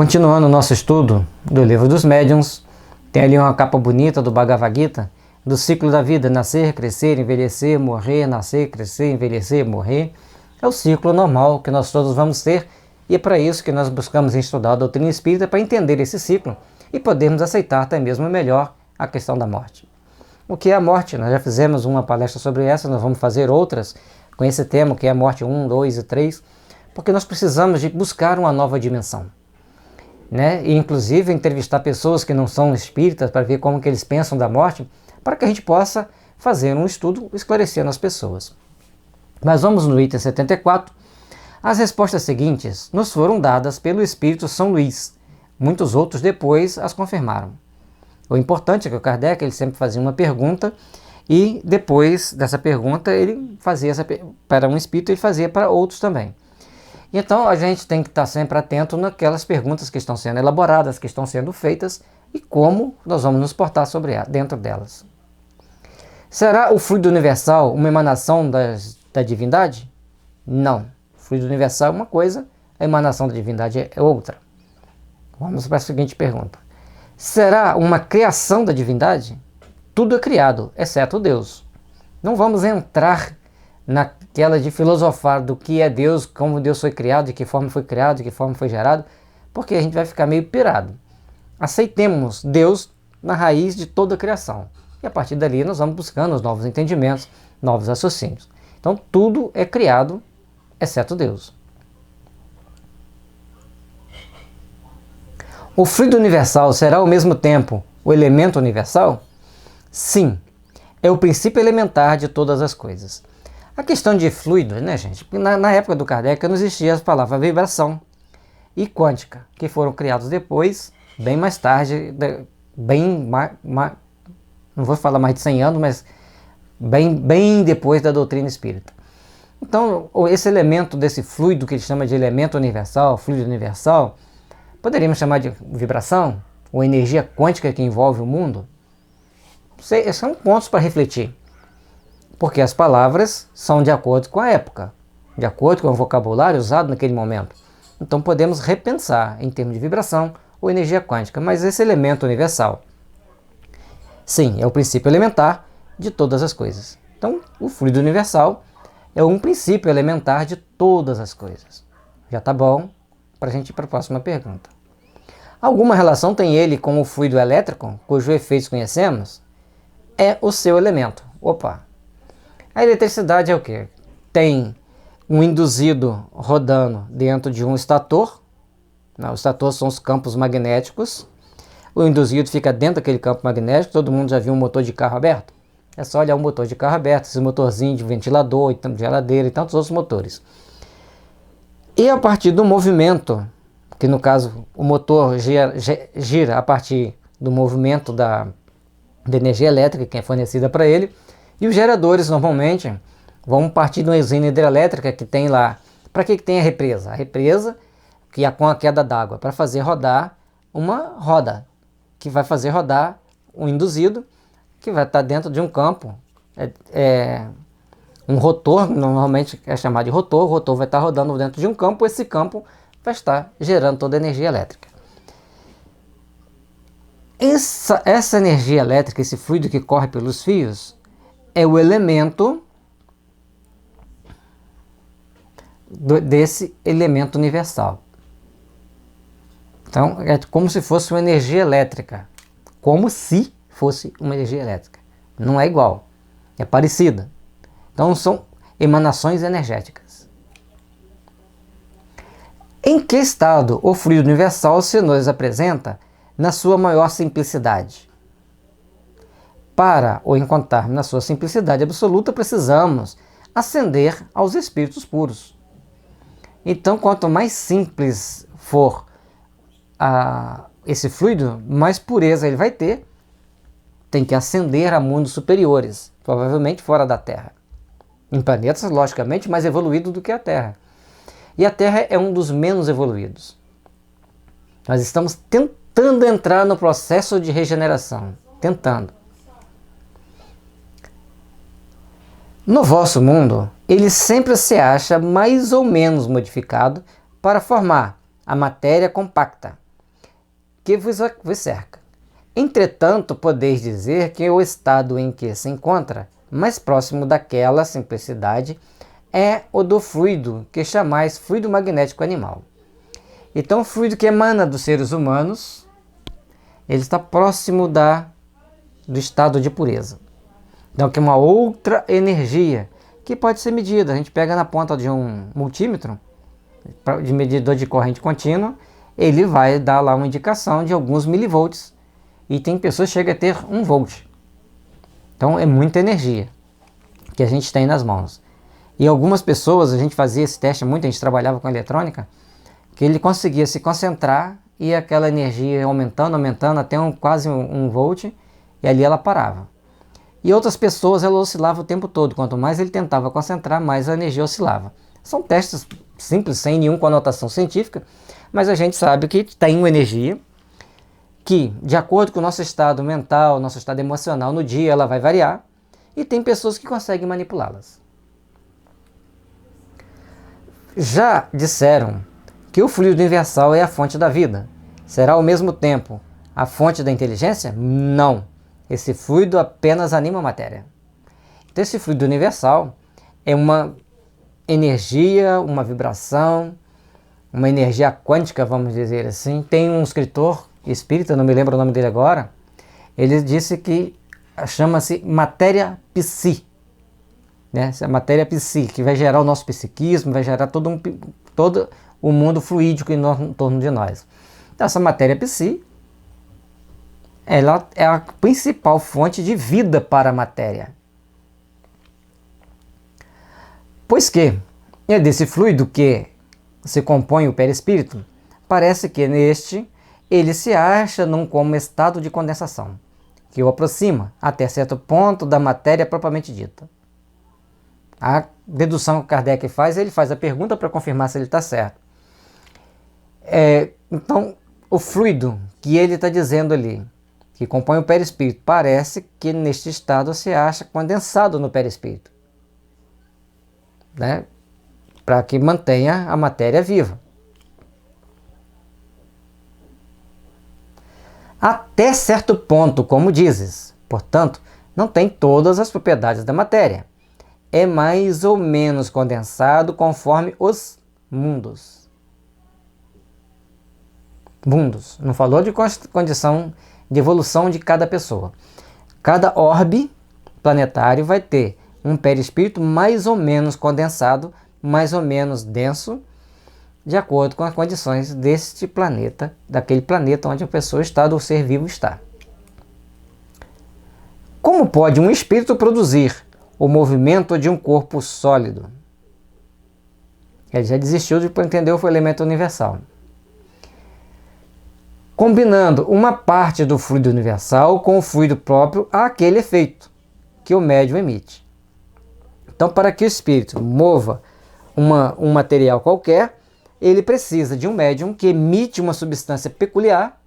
Continuando o nosso estudo do Livro dos Médiuns, tem ali uma capa bonita do Bhagavad Gita, do ciclo da vida: nascer, crescer, envelhecer, morrer, nascer, crescer, envelhecer, morrer. É o ciclo normal que nós todos vamos ter, e é para isso que nós buscamos estudar a doutrina espírita, para entender esse ciclo e podermos aceitar até mesmo melhor a questão da morte. O que é a morte? Nós já fizemos uma palestra sobre essa, nós vamos fazer outras com esse tema, que é a morte 1, 2 e 3, porque nós precisamos de buscar uma nova dimensão, né? E inclusive entrevistar pessoas que não são espíritas para ver como que eles pensam da morte, para que a gente possa fazer um estudo esclarecendo as pessoas. Mas vamos no item 74. As respostas seguintes nos foram dadas pelo Espírito São Luís. Muitos outros depois as confirmaram. O importante é que o Kardec ele sempre fazia uma pergunta, e depois dessa pergunta ele fazia para um espírito, ele fazia para outros também. Então a gente tem que estar sempre atento naquelas perguntas que estão sendo elaboradas, que estão sendo feitas, e como nós vamos nos portar dentro delas. Será o fluido universal uma emanação da divindade? Não. O fluido universal é uma coisa, a emanação da divindade é outra. Vamos para a seguinte pergunta. Será uma criação da divindade? Tudo é criado, exceto Deus. Não vamos entrar naquela de filosofar do que é Deus, como Deus foi criado, de que forma foi criado, de que forma foi gerado, porque a gente vai ficar meio pirado. Aceitemos Deus na raiz de toda a criação. E a partir dali nós vamos buscando os novos entendimentos, novos raciocínios. Então tudo é criado, exceto Deus. O fluido universal será ao mesmo tempo o elemento universal? Sim, é o princípio elementar de todas as coisas. A questão de fluido, né, gente? Na época do Kardec não existia as palavras vibração e quântica, que foram criados depois, bem mais tarde, não vou falar mais de 100 anos, mas bem depois da doutrina espírita. Então, esse elemento desse fluido que ele chama de elemento universal, fluido universal, poderíamos chamar de vibração, ou energia quântica que envolve o mundo. São pontos para refletir, porque as palavras são de acordo com a época, de acordo com o vocabulário usado naquele momento. Então podemos repensar em termos de vibração ou energia quântica, mas esse elemento universal, sim, é o princípio elementar de todas as coisas. Então o fluido universal é um princípio elementar de todas as coisas. Já está bom para a gente ir para a próxima pergunta. Alguma relação tem ele com o fluido elétrico, cujo efeito conhecemos? É o seu elemento. Opa! A eletricidade é o quê? Tem um induzido rodando dentro de um estator. Não, os estatores são os campos magnéticos. O induzido fica dentro daquele campo magnético. Todo mundo já viu um motor de carro aberto? É só olhar um motor de carro aberto, esse motorzinho de ventilador, de geladeira e tantos outros motores. E a partir do movimento, que no caso o motor gira a partir do movimento da energia elétrica que é fornecida para ele, e os geradores normalmente vão partir de uma usina hidrelétrica que tem lá. Para que tem a represa? A represa, que é com a queda d'água, para fazer rodar uma roda, que vai fazer rodar um induzido, que vai estar dentro de um campo, um rotor, normalmente é chamado de rotor. O rotor vai estar rodando dentro de um campo, esse campo vai estar gerando toda a energia elétrica. Essa energia elétrica, esse fluido que corre pelos fios, é o elemento desse elemento universal. Então é como se fosse uma energia elétrica, como se fosse uma energia elétrica. Não é igual, é parecida. Então são emanações energéticas. Em que estado o fluido universal se nos apresenta na sua maior simplicidade? Para o encontrarmos na sua simplicidade absoluta, precisamos ascender aos espíritos puros. Então, quanto mais simples for esse fluido, mais pureza ele vai ter. Tem que ascender a mundos superiores, provavelmente fora da Terra. Em planetas, logicamente, mais evoluídos do que a Terra. E a Terra é um dos menos evoluídos. Nós estamos tentando entrar no processo de regeneração. Tentando. No vosso mundo, ele sempre se acha mais ou menos modificado para formar a matéria compacta, que vos cerca. Entretanto, podeis dizer que o estado em que se encontra, mais próximo daquela simplicidade, é o do fluido que chamais fluido magnético animal. Então, o fluido que emana dos seres humanos, ele está próximo do estado de pureza. Então, que é uma outra energia que pode ser medida. A gente pega na ponta de um multímetro, de medidor de corrente contínua, ele vai dar lá uma indicação de alguns milivolts, e tem pessoas que chegam a ter 1 volt. Então é muita energia que a gente tem nas mãos. E algumas pessoas, a gente fazia esse teste muito, a gente trabalhava com eletrônica, que ele conseguia se concentrar e aquela energia aumentando até quase 1 volt, e ali ela parava. E outras pessoas, ela oscilava o tempo todo. Quanto mais ele tentava concentrar, mais a energia oscilava. São testes simples, sem nenhuma conotação científica, mas a gente sabe que tem uma energia que, de acordo com o nosso estado mental, nosso estado emocional, no dia ela vai variar, e tem pessoas que conseguem manipulá-las. Já disseram que o fluido universal é a fonte da vida. Será ao mesmo tempo a fonte da inteligência? Não. Esse fluido apenas anima a matéria. Então esse fluido universal é uma energia, uma vibração, uma energia quântica, vamos dizer assim. Tem um escritor espírita, não me lembro o nome dele agora, ele disse que chama-se matéria psi, né? Essa matéria psi, que vai gerar o nosso psiquismo, vai gerar todo o mundo fluídico em torno de nós. Então, essa matéria psi, ela é a principal fonte de vida para a matéria. Pois que é desse fluido que se compõe o perispírito, parece que neste ele se acha como estado de condensação, que o aproxima até certo ponto da matéria propriamente dita. A dedução que Kardec faz, ele faz a pergunta para confirmar se ele está certo. Então, o fluido que ele está dizendo ali, que compõe o perispírito, parece que neste estado se acha condensado no perispírito, né? Para que mantenha a matéria viva. Até certo ponto, como dizes, portanto, não tem todas as propriedades da matéria. É mais ou menos condensado conforme os mundos. Mundos. Não falou de condição de evolução de cada pessoa. Cada orbe planetário vai ter um perispírito mais ou menos condensado, mais ou menos denso, de acordo com as condições deste planeta, daquele planeta onde a pessoa está, do ser vivo está. Como pode um espírito produzir o movimento de um corpo sólido? Ele já desistiu de entender o elemento universal. Combinando uma parte do fluido universal com o fluido próprio àquele efeito que o médium emite. Então, para que o espírito mova um material qualquer, ele precisa de um médium que emite uma substância peculiar,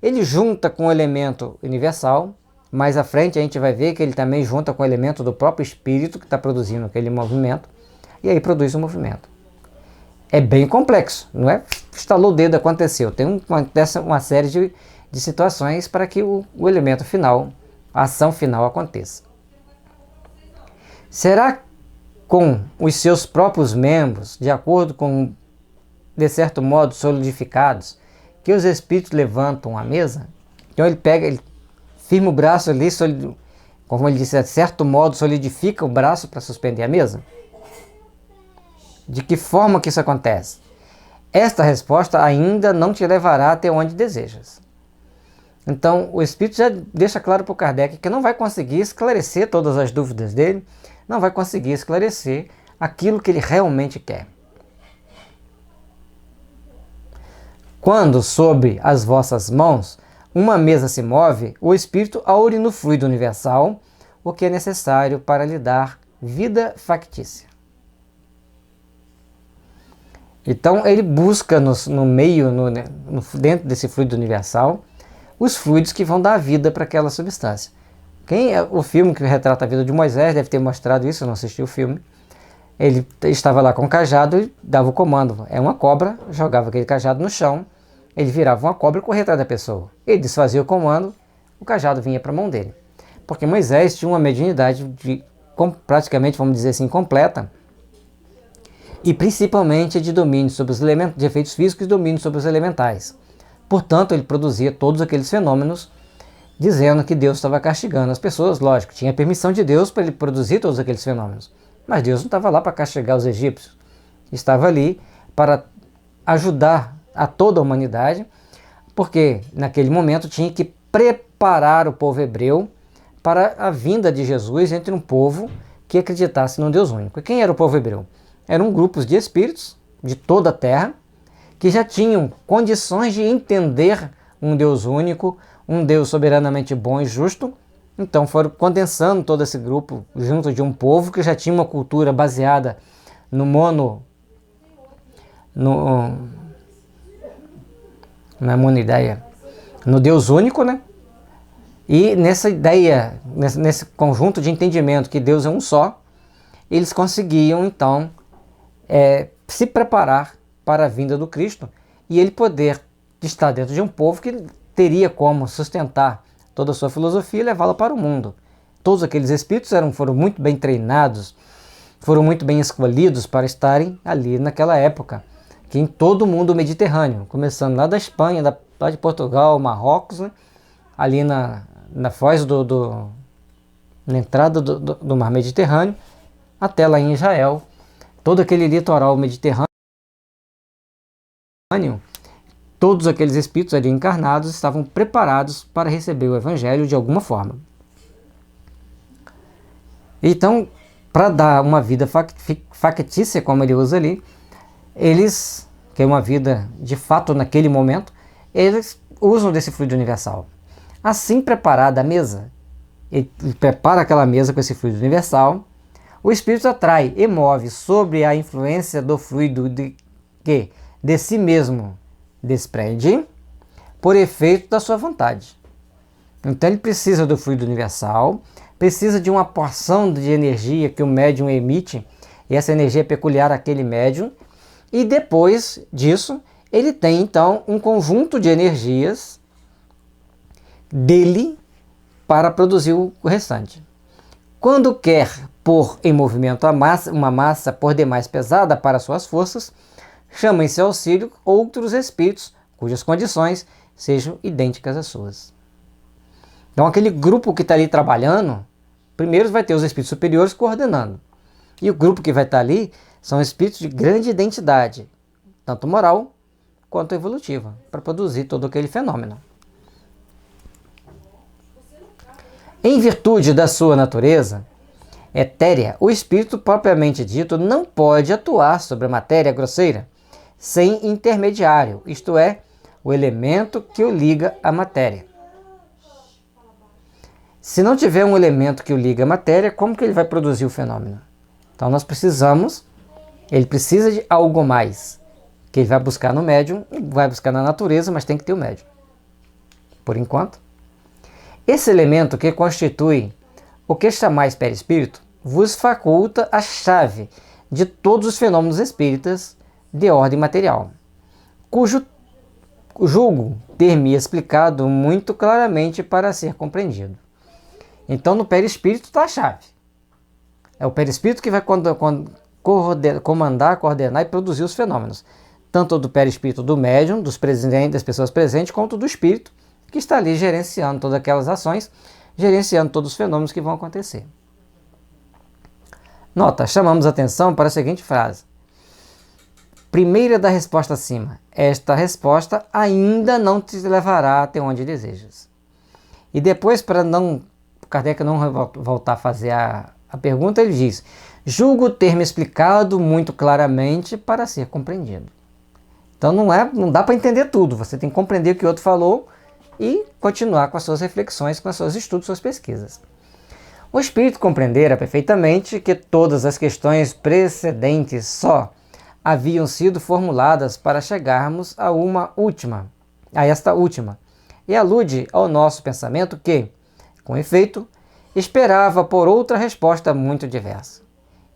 ele junta com o elemento universal, mais à frente a gente vai ver que ele também junta com o elemento do próprio espírito que está produzindo aquele movimento, e aí produz o movimento. É bem complexo, não é? Estalou o dedo, aconteceu. Tem uma série de situações para que o elemento final, a ação final aconteça. Será com os seus próprios membros, de acordo com, de certo modo, solidificados, que os espíritos levantam a mesa? Então ele firma o braço ali, como ele disse, de certo modo solidifica o braço para suspender a mesa? De que forma que isso acontece? Esta resposta ainda não te levará até onde desejas. Então o espírito já deixa claro para o Kardec que não vai conseguir esclarecer todas as dúvidas dele, não vai conseguir esclarecer aquilo que ele realmente quer. Quando, sob as vossas mãos, uma mesa se move, o espírito aure no fluido universal o que é necessário para lhe dar vida factícia. Então ele busca no meio, dentro desse fluido universal, os fluidos que vão dar vida para aquela substância. O filme que retrata a vida de Moisés deve ter mostrado isso, eu não assisti o filme. Ele estava lá com o cajado e dava o comando. É uma cobra, jogava aquele cajado no chão ele virava uma cobra e corria atrás da pessoa. Ele desfazia o comando, o cajado vinha para a mão dele. Porque Moisés tinha uma mediunidade praticamente, vamos dizer assim, completa, e principalmente de domínio sobre os elementos, de efeitos físicos e domínio sobre os elementais. Portanto, ele produzia todos aqueles fenômenos, dizendo que Deus estava castigando as pessoas. Lógico, tinha permissão de Deus para ele produzir todos aqueles fenômenos. Mas Deus não estava lá para castigar os egípcios. Estava ali para ajudar a toda a humanidade, porque naquele momento tinha que preparar o povo hebreu para a vinda de Jesus entre um povo que acreditasse num Deus único. E quem era o povo hebreu? Eram grupos de espíritos de toda a terra que já tinham condições de entender um Deus único, um Deus soberanamente bom e justo. Então foram condensando todo esse grupo junto de um povo que já tinha uma cultura baseada na monoideia, no Deus único, né? E nessa ideia, nesse conjunto de entendimento que Deus é um só, eles conseguiam então se preparar para a vinda do Cristo e ele poder estar dentro de um povo que teria como sustentar toda a sua filosofia e levá-la para o mundo. Todos aqueles espíritos foram muito bem treinados, foram muito bem escolhidos para estarem ali naquela época, que em todo o mundo mediterrâneo, começando lá da Espanha, lá de Portugal, Marrocos, né? Ali na foz na entrada do mar Mediterrâneo, até lá em Israel, todo aquele litoral mediterrâneo, todos aqueles espíritos ali encarnados estavam preparados para receber o Evangelho de alguma forma. Então, para dar uma vida factícia, como ele usa ali, que é uma vida de fato naquele momento, eles usam desse fluido universal. Assim preparada a mesa, ele prepara aquela mesa com esse fluido universal, o espírito atrai e move sobre a influência do fluido que de si mesmo desprende por efeito da sua vontade. Então ele precisa do fluido universal, precisa de uma porção de energia que o médium emite, e essa energia é peculiar àquele médium, e depois disso ele tem então um conjunto de energias dele para produzir o restante. Quando quer pôr em movimento uma massa por demais pesada para suas forças, chama em seu auxílio outros espíritos cujas condições sejam idênticas às suas. Então aquele grupo que está ali trabalhando, primeiro vai ter os espíritos superiores coordenando. E o grupo que vai estar ali são espíritos de grande identidade, tanto moral quanto evolutiva, para produzir todo aquele fenômeno. Em virtude da sua natureza etérea, o espírito propriamente dito não pode atuar sobre a matéria grosseira sem intermediário, isto é, o elemento que o liga à matéria. Se não tiver um elemento que o liga à matéria, como que ele vai produzir o fenômeno? Então ele precisa de algo mais, que ele vai buscar no médium, vai buscar na natureza, mas tem que ter o médium. Por enquanto, esse elemento que constitui o que chamais perispírito vos faculta a chave de todos os fenômenos espíritas de ordem material, cujo julgo ter-me explicado muito claramente para ser compreendido. Então no perispírito está a chave. É o perispírito que vai comandar, coordenar e produzir os fenômenos, tanto do perispírito do médium, das pessoas presentes, quanto do espírito que está ali gerenciando todas aquelas ações, gerenciando todos os fenômenos que vão acontecer. Nota, chamamos atenção para a seguinte frase. Primeira da resposta acima. Esta resposta ainda não te levará até onde desejas. E depois, para Kardec não voltar a fazer a pergunta, ele diz: julgo ter me explicado muito claramente para ser compreendido. Então não dá para entender tudo. Você tem que compreender o que o outro falou e continuar com as suas reflexões, com os seus estudos, suas pesquisas. O espírito compreendera perfeitamente que todas as questões precedentes só haviam sido formuladas para chegarmos a esta última, e alude ao nosso pensamento que, com efeito, esperava por outra resposta muito diversa.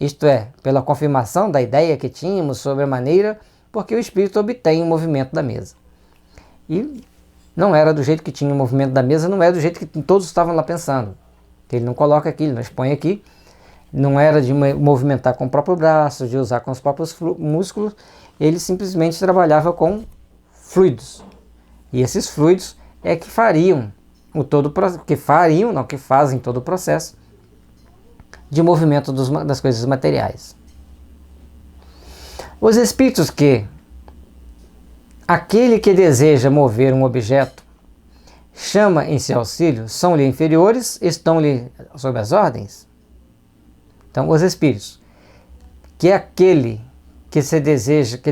Isto é, pela confirmação da ideia que tínhamos sobre a maneira por que o espírito obtém o movimento da mesa. E não era do jeito que tinha o movimento da mesa, não era do jeito que todos estavam lá pensando. Ele não coloca aqui, ele não expõe aqui. Não era de movimentar com o próprio braço, de usar com os próprios músculos. Ele simplesmente trabalhava com fluidos. E esses fluidos é que fariam que fazem todo o processo de movimento das coisas materiais. Os espíritos aquele que deseja mover um objeto chama em seu auxílio, são-lhe inferiores, estão-lhe sob as ordens? Então, os espíritos, que aquele que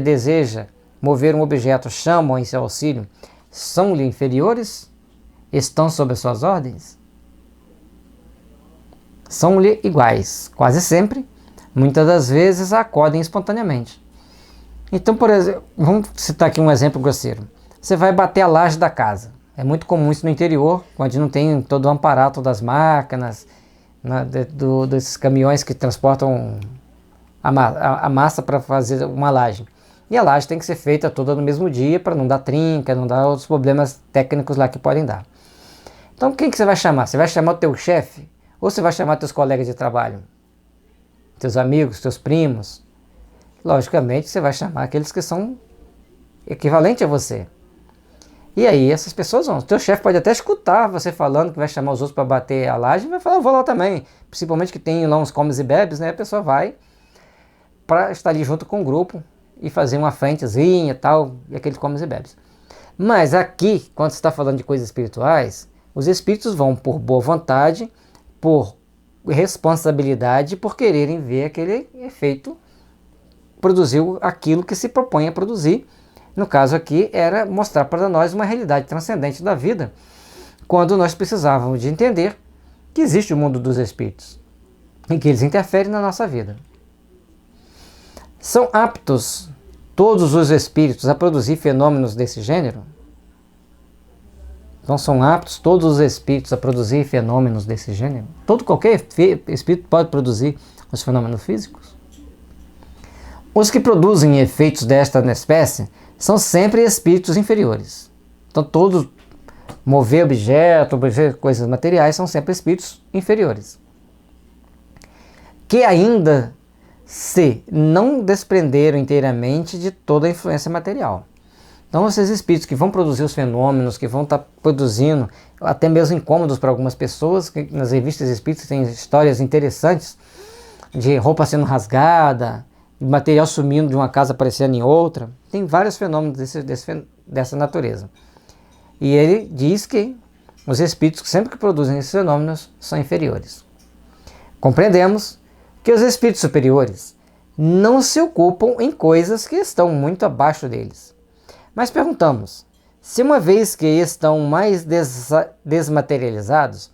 deseja mover um objeto chamam em seu auxílio, são-lhe inferiores? Estão sob as suas ordens? São-lhe iguais, quase sempre, muitas das vezes acodem espontaneamente. Então, por exemplo, vamos citar aqui um exemplo grosseiro. Você vai bater a laje da casa. É muito comum isso no interior, onde não tem todo o aparato das máquinas, desses caminhões que transportam a massa para fazer uma laje. E a laje tem que ser feita toda no mesmo dia para não dar trinca, não dar outros problemas técnicos lá que podem dar. Então quem que você vai chamar? Você vai chamar o teu chefe? Ou você vai chamar teus colegas de trabalho? Teus amigos, teus primos? Logicamente você vai chamar aqueles que são equivalentes a você. E aí essas pessoas vão. O teu chefe pode até escutar você falando que vai chamar os outros para bater a laje e vai falar, eu vou lá também. Principalmente que tem lá uns comes e bebes, né? A pessoa vai para estar ali junto com o grupo e fazer uma frentezinha e tal, e aqueles comes e bebes. Mas aqui, quando você está falando de coisas espirituais, os espíritos vão por boa vontade, por responsabilidade, por quererem ver aquele efeito produzir aquilo que se propõe a produzir. No caso aqui era mostrar para nós uma realidade transcendente da vida, quando nós precisávamos de entender que existe o mundo dos espíritos e que eles interferem na nossa vida. São aptos todos os espíritos a produzir fenômenos desse gênero? Então são aptos todos os espíritos a produzir fenômenos desse gênero? Qualquer espírito pode produzir os fenômenos físicos? Os que produzem efeitos desta espécie são sempre espíritos inferiores. Então todos mover objetos, coisas materiais são sempre espíritos inferiores, que ainda se não desprenderam inteiramente de toda a influência material. Então esses espíritos que vão produzir os fenômenos, que vão estar produzindo até mesmo incômodos para algumas pessoas, que nas revistas espíritas tem histórias interessantes de roupa sendo rasgada, de material sumindo de uma casa aparecendo em outra, tem vários fenômenos dessa natureza. E ele diz que os espíritos sempre que produzem esses fenômenos são inferiores. Compreendemos que os espíritos superiores não se ocupam em coisas que estão muito abaixo deles. Mas perguntamos, se uma vez que estão mais desmaterializados,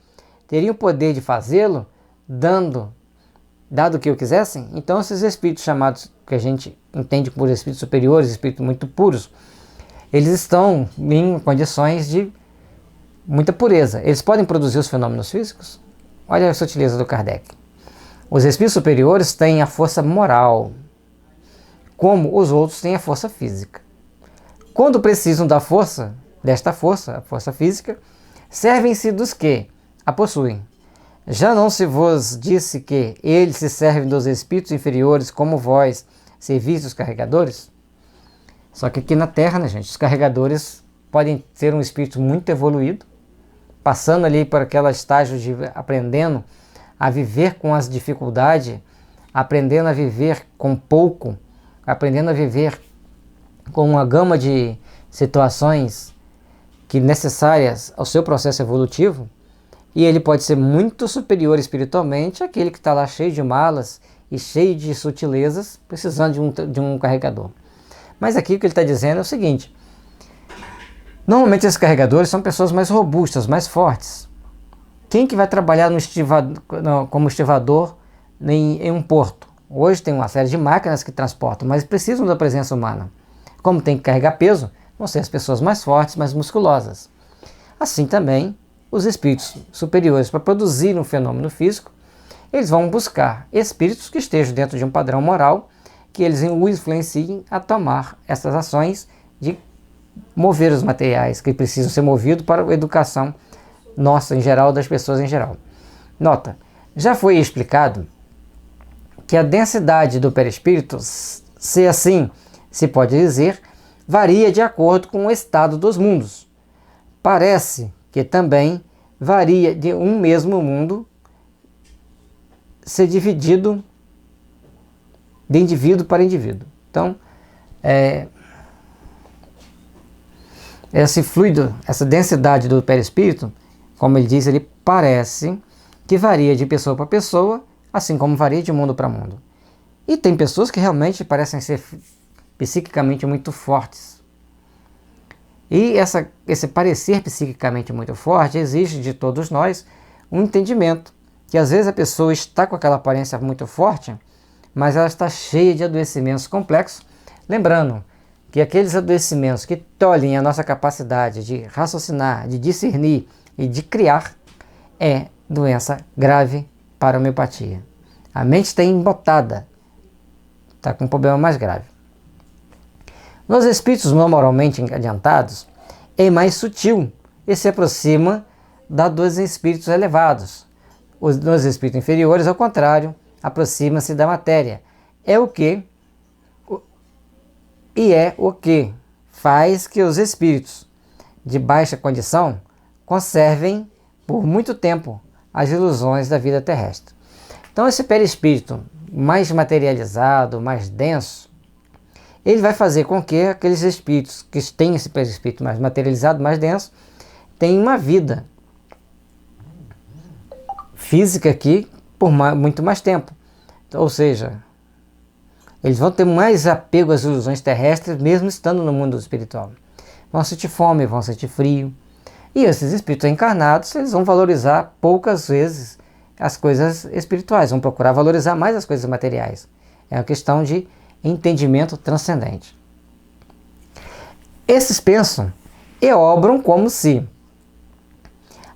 teriam o poder de fazê-lo, dado que o quisessem? Então esses espíritos chamados, que a gente entende por espíritos superiores, espíritos muito puros, eles estão em condições de muita pureza. Eles podem produzir os fenômenos físicos? Olha a sutileza do Kardec. Os espíritos superiores têm a força moral, como os outros têm a força física. Quando precisam desta força, a força física, servem-se dos que a possuem. Já não se vos disse que eles se servem dos espíritos inferiores como vós, servis os carregadores? Só que aqui na Terra, né, gente, os carregadores podem ser um espírito muito evoluído, passando ali por aquele estágio de aprendendo a viver com as dificuldades, aprendendo a viver com pouco, aprendendo a viver com uma gama de situações que necessárias ao seu processo evolutivo, e ele pode ser muito superior espiritualmente àquele que está lá cheio de malas e cheio de sutilezas, precisando de um carregador. Mas aqui o que ele está dizendo é o seguinte: normalmente esses carregadores são pessoas mais robustas, mais fortes. Quem que vai trabalhar como estivador em um porto? Hoje tem uma série de máquinas que transportam, mas precisam da presença humana. Como tem que carregar peso, vão ser as pessoas mais fortes, mais musculosas. Assim também, os espíritos superiores, para produzir um fenômeno físico, eles vão buscar espíritos que estejam dentro de um padrão moral, que eles o influenciem a tomar essas ações de mover os materiais que precisam ser movidos para a educação nossa em geral, das pessoas em geral. Nota, já foi explicado que a densidade do perispírito, se assim se pode dizer, varia de acordo com o estado dos mundos. Parece que também varia de um mesmo mundo ser dividido de indivíduo para indivíduo. Então, esse fluido, essa densidade do perispírito, como ele diz, ele parece que varia de pessoa para pessoa, assim como varia de mundo para mundo. E tem pessoas que realmente parecem ser psiquicamente muito fortes. E esse parecer psiquicamente muito forte exige de todos nós um entendimento que às vezes a pessoa está com aquela aparência muito forte, mas ela está cheia de adoecimentos complexos. Lembrando que aqueles adoecimentos que tolhem a nossa capacidade de raciocinar, de discernir e de criar é doença grave para a homeopatia. A mente está embotada, está com um problema mais grave. Nos espíritos moralmente adiantados, é mais sutil e se aproxima dos espíritos elevados. Nos espíritos inferiores, ao contrário, aproxima-se da matéria. É o que faz que os espíritos de baixa condição conservem por muito tempo as ilusões da vida terrestre. Então esse perispírito mais materializado, mais denso, ele vai fazer com que aqueles espíritos que têm esse perispírito mais materializado, mais denso, tenham uma vida física aqui por muito mais tempo. Ou seja, eles vão ter mais apego às ilusões terrestres, mesmo estando no mundo espiritual. Vão sentir fome, vão sentir frio. E esses espíritos encarnados, eles vão valorizar poucas vezes as coisas espirituais, vão procurar valorizar mais as coisas materiais. É uma questão de entendimento transcendente. Esses pensam e obram como se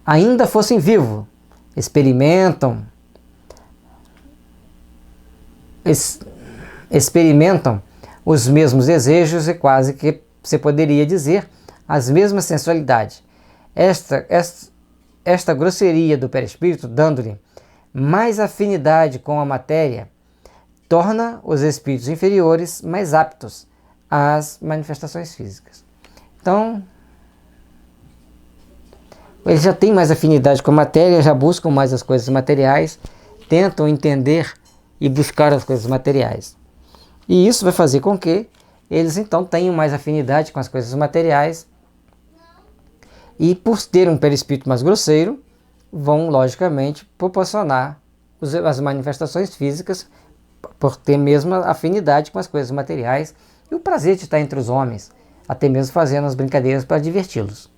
ainda fossem vivos, experimentam os mesmos desejos e quase que se poderia dizer as mesmas sensualidades. Esta grosseria do perispírito, dando-lhe mais afinidade com a matéria, torna os espíritos inferiores mais aptos às manifestações físicas. Então, eles já têm mais afinidade com a matéria, já buscam mais as coisas materiais, tentam entender e buscar as coisas materiais. E isso vai fazer com que eles então tenham mais afinidade com as coisas materiais e, por ter um perispírito mais grosseiro, vão logicamente proporcionar as manifestações físicas por ter mesmo afinidade com as coisas materiais e o prazer de estar entre os homens, até mesmo fazendo as brincadeiras para diverti-los.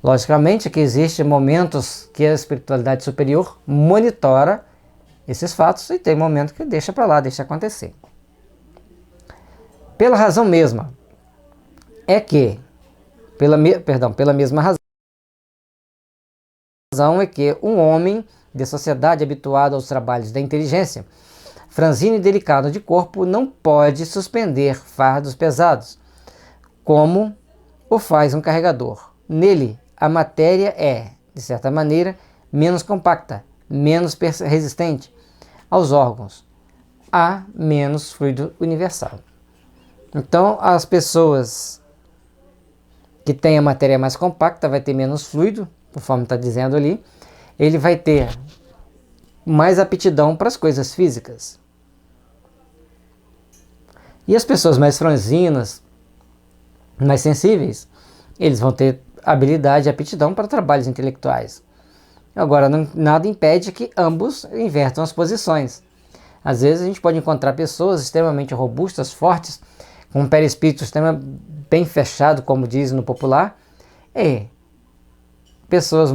Logicamente que existem momentos que a espiritualidade superior monitora esses fatos e tem momentos que deixa para lá, deixa acontecer. Pela razão mesma, pela mesma razão é que um homem de sociedade habituado aos trabalhos da inteligência, franzino e delicado de corpo, não pode suspender fardos pesados, como o faz um carregador. Nele, a matéria é, de certa maneira, menos compacta, menos resistente aos órgãos, há menos fluido universal. Então, as pessoas que têm a matéria mais compacta vai ter menos fluido, conforme está dizendo ali, ele vai ter mais aptidão para as coisas físicas. E as pessoas mais franzinas, mais sensíveis, eles vão ter habilidade e aptidão para trabalhos intelectuais. Agora, nada impede que ambos invertam as posições. Às vezes a gente pode encontrar pessoas extremamente robustas, fortes, com um perispírito bem fechado, como diz no popular, e pessoas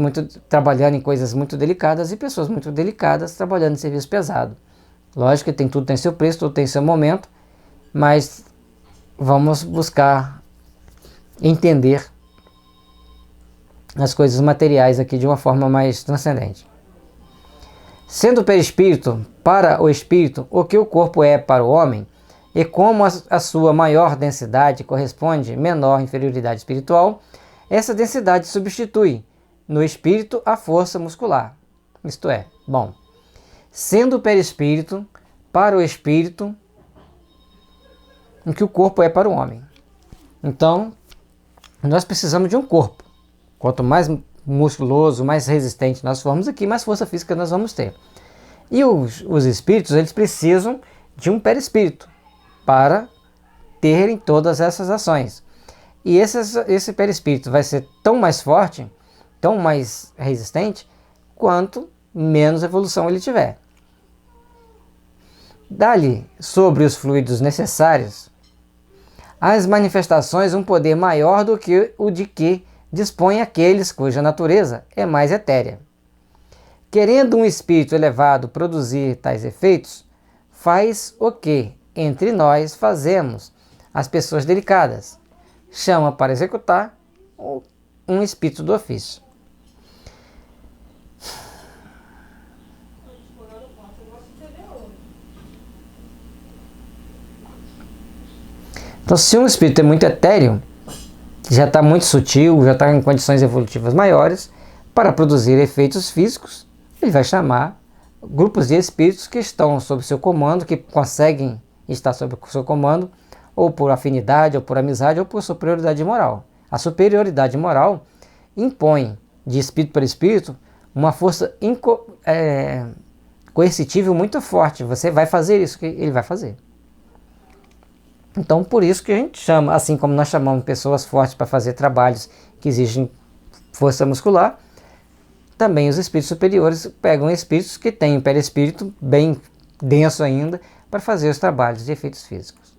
trabalhando em coisas muito delicadas e pessoas muito delicadas trabalhando em serviço pesado. Lógico que tudo tem seu preço, tudo tem seu momento, mas vamos buscar entender as coisas materiais aqui de uma forma mais transcendente. Sendo o perispírito para o espírito o que o corpo é para o homem, E como a sua maior densidade corresponde à menor inferioridade espiritual, essa densidade substitui no espírito a força muscular. Isto é, bom, sendo o perispírito para o espírito o que o corpo é para o homem. Então, nós precisamos de um corpo. Quanto mais musculoso, mais resistente nós formos aqui, mais força física nós vamos ter. E os espíritos, eles precisam de um perispírito para terem todas essas ações. E esse perispírito vai ser tão mais forte, tão mais resistente, quanto menos evolução ele tiver. Dá-lhe sobre os fluidos necessários as manifestações um poder maior do que o de que dispõem aqueles cuja natureza é mais etérea. Querendo um espírito elevado produzir tais efeitos, faz o que entre nós fazemos as pessoas delicadas, chama para executar um espírito do ofício. Então, se um espírito é muito etéreo, já está muito sutil, já está em condições evolutivas maiores, para produzir efeitos físicos, ele vai chamar grupos de espíritos que estão sob seu comando, que conseguem estar sob o seu comando, ou por afinidade, ou por amizade, ou por superioridade moral. A superioridade moral impõe, de espírito para espírito, uma força coercitível muito forte. Você vai fazer isso que ele vai fazer. Então, por isso que a gente chama, assim como nós chamamos pessoas fortes para fazer trabalhos que exigem força muscular, também os espíritos superiores pegam espíritos que têm um perispírito bem denso ainda para fazer os trabalhos de efeitos físicos.